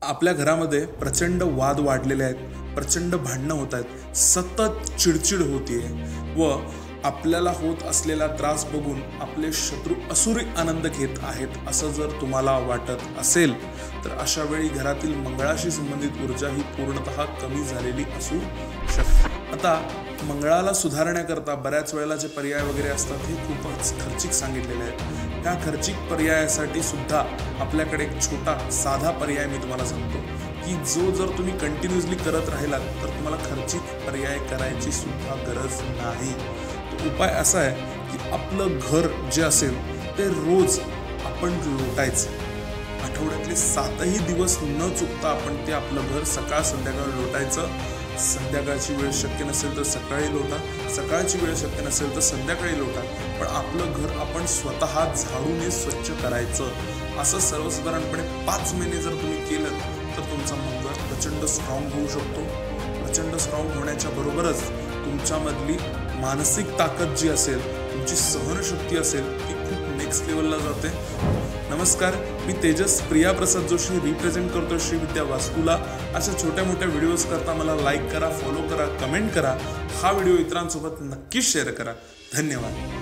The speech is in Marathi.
आपल्या घरामध्ये प्रचंड वाद वाढलेले आहेत, प्रचंड भांडणं होत आहेत, सतत चिडचिड होतीये व आपल्याला होत असलेला त्रास बघून आपले शत्रू असुरी आनंद घेत आहेत असं जर तुम्हाला वाटत असेल तर अशा वेळी घरातील मंगळाशी संबंधित ऊर्जा ही पूर्णतः कमी झालेली असू शकते। आता मंगळाला सुधारण्याकरता बऱ्याच वेळेला जे पर्याय वगैरे असतात हे खूपच खर्चिक सांगितलेले आहेत। त्या खर्चिक पर्यायासाठी सुद्धा आपल्याकडे एक छोटा साधा पर्याय मी तुम्हाला सांगतो की जो जर तुम्ही कंटिन्युअसली करत राहिलात तर तुम्हाला खर्चिक पर्याय करायची सुद्धा गरज नाही। तो उपाय असा आहे की आपलं घर जे असेल ते रोज आपण लोटायचं। आठवड्यातले 7ही दिवस न चुकता आपण ते आपलं घर सकाळ संध्याकाळ लोटायचं। संध्याकाळची वेळ शक्य नसेल तर सकाळी लोटा, सकाळची वेळ शक्य नसेल तर संध्याकाळी लोटा, पण आपलं घर आपण स्वतः झाडूने स्वच्छ करायचं। असं सर्वसाधारणपणे 5 महिने जर तुम्ही केलं तर तुमचा मंगळ प्रचंड स्ट्रॉंग होऊ शकतो। प्रचंड स्ट्रॉंग होण्याच्या बरोबरच तुमच्यामधली मानसिक ताकद जी असेल, तुमची सहनशक्ती असेल ती खूप नेक्स्ट लेवलला जाते। नमस्कार, मी तेजस प्रिया प्रसाद जोशी रिप्रेझेंट करतो श्री विद्या वास्तूला। अशा छोट्या मोठ्या व्हिडिओज करता मला लाईक करा, फॉलो करा, कमेंट करा। हा व्हिडिओ इतरांसोबत नक्कीच शेअर करा। धन्यवाद।